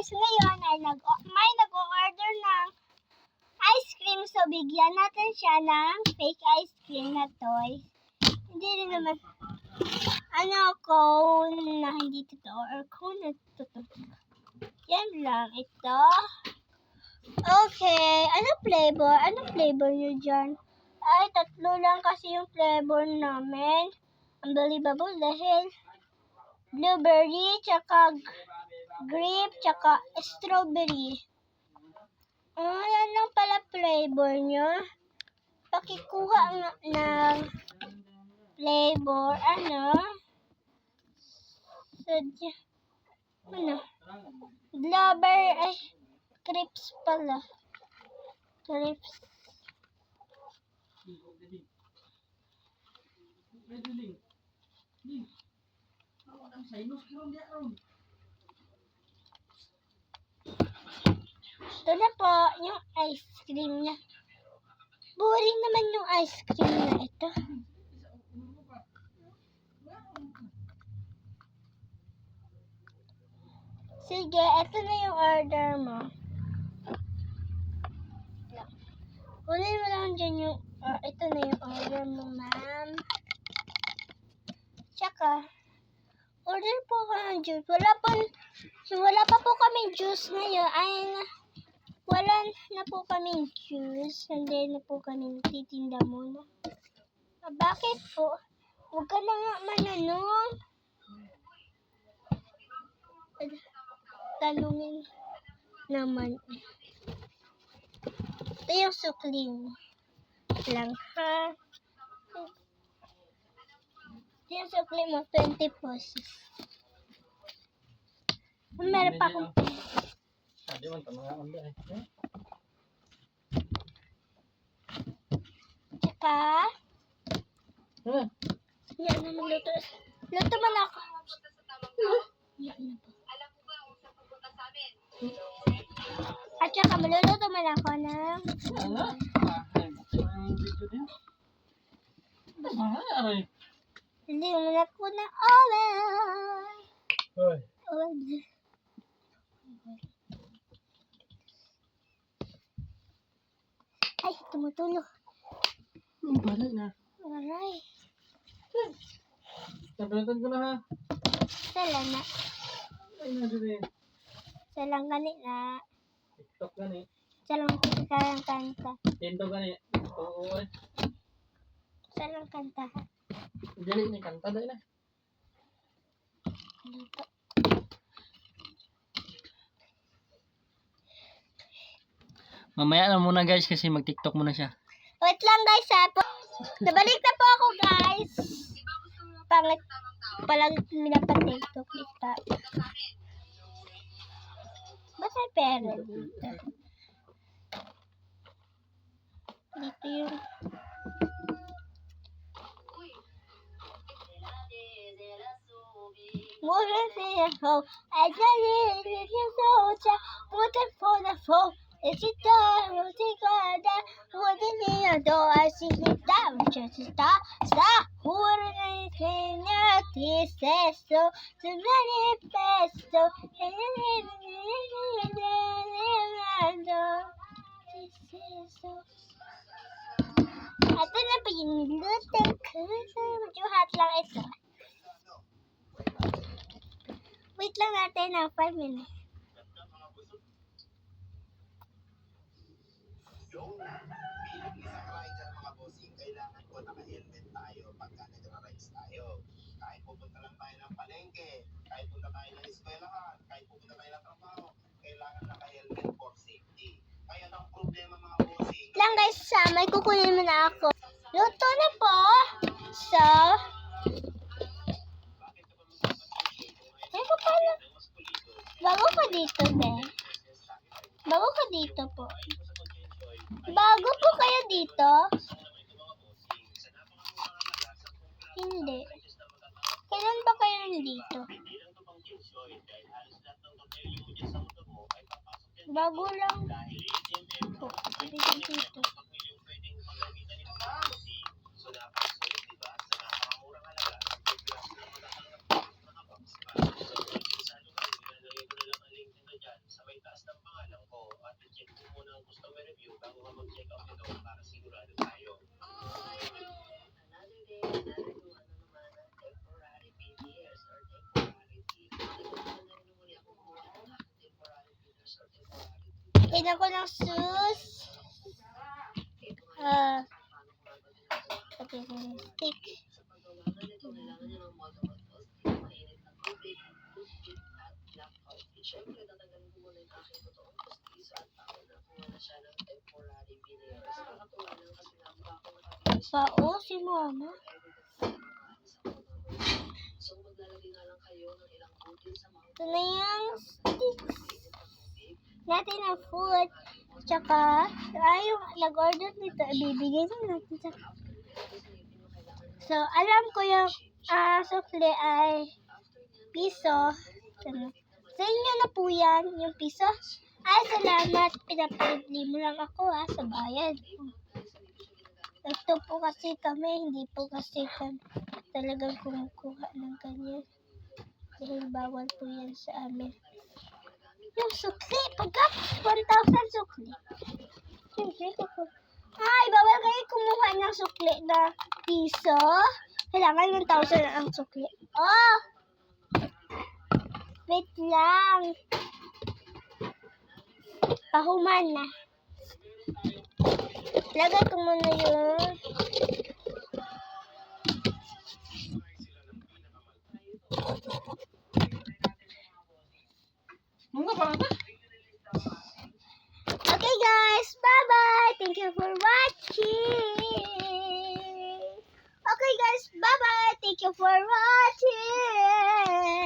guys, ngayon ay may nag-order ng ice cream. So, bigyan natin siya ng fake ice cream na toy. Hindi rin naman, cone na hindi totoo or cone na totoo. Yan lang, ito. Okay, anong flavor nyo dyan? Ay, 3 lang kasi yung flavor namin. Unbelievable dahil blueberry, tsaka grape, tsaka strawberry. Yan lang pala flavor nyo. Pakikuha ng flavor, Blubber, crips pala. Crips. Ito na po, yung ice cream niya. Boring naman yung ice cream na ito. Sige, ito na yung order mo. Kunin mo lang dyan yung, ito na yung order mo, ma'am. Tsaka, order po ko ng juice. Wala pa po kaming juice ngayon. Wala na po kaming juice. Hindi na po kami titinda muna. Bakit po? Huwag ka na nga mananong. Tanungin naman. Ito yung sukling lang, ha? Ito yung sukling mo, 20 pesos. Meron pa akong Di man ta mga onda eh. tsaka yan na magluto. Luto man ako. Yan na po. At saka maluluto man ako ng hindi naman ako na oven. Ay, tumutulo. Balik na. Aray. Tablatan ko na ha. Sala na. Ay na dito. Salang gani na. TikTok gani. Salang kanta. Tinto gani. Oo eh. Salang kanta. Dili ni kanta dai na. Mamaya na muna guys kasi mag-TikTok muna siya. Wait lang guys ha. Nabalik na po ako guys. Pangit palang minapatiktok kita. Ba't may pera dito? Dito yung mura siya ho. I just need you so much. Put it for the phone. It's a time, we'll take all that. Wouldn't need a door, I see it down. Just stop. Who wouldn't anything that he says so? So many peso. Ito na pa yung niluto ko. Medyo hot lang ito. Wait lang natin ng 5 minutes. Bilang isang rider mga bossing, kailangan ko naka-helmet tayo pagka nagra-rides tayo. Kahit pupunta lang tayo ng palengke, kahit punta tayo ng eskwelahan, kahit pupunta tayo ng trabaho, kailangan naka-helmet for safety. Kaya ang problema mga bossing, Lang guys, may kukunin mo na ako. Luto na po. So, paano? Bago ka dito, be. Bago ka dito po. Bago po kayo dito? Hindi. Kailan ba kayo nandito? Bago lang po. Dito. October review bago ka mag-check out nito para sigurado tayo. Another day, another new naman ng temporary PDS or temporary TP. Na rin muli ako kumuha ng aking temporary PDS or temporary TP. Kailan ko ng sus. Okay, stick. Sa paggawa nga nito, kailangan niya ng motor control, mainit na tubig, toothpick, at blackout. Siyempre, tatanggalin ko muna yung aking totoong postizo at ako nakuha na siya ng temporary veneers. Nakakatuwa lang kasi nakuha ko nakabili siya. Pao si mama. So, maglalagay na lang kayo ng ilang butil sa mga Ito na yung sticks mainit na tubig. natin ng food. Tsaka, yung nag-order nito, ibibigay na natin sa... So, alam ko yung sukli ay piso. Sa inyo na po yan, yung piso. Ay, salamat. Pinapalibre mo lang ako sa bayan. Ito po kasi kami, hindi po kasi kami talagang kumukuha ng ganyan. Dahil bawal po yan sa amin. Yung sukli, pagka 1,000 sukli. Ay, bawal kayo kumuha ng sukli na piso. Kailangan 1,000 ang sukli. Oh! Wait lang. Pahuman na. Lagay ko muna yung... Mga ba ata? Okay guys, bye-bye. Thank you for watching. Okay guys, bye-bye. Thank you for watching.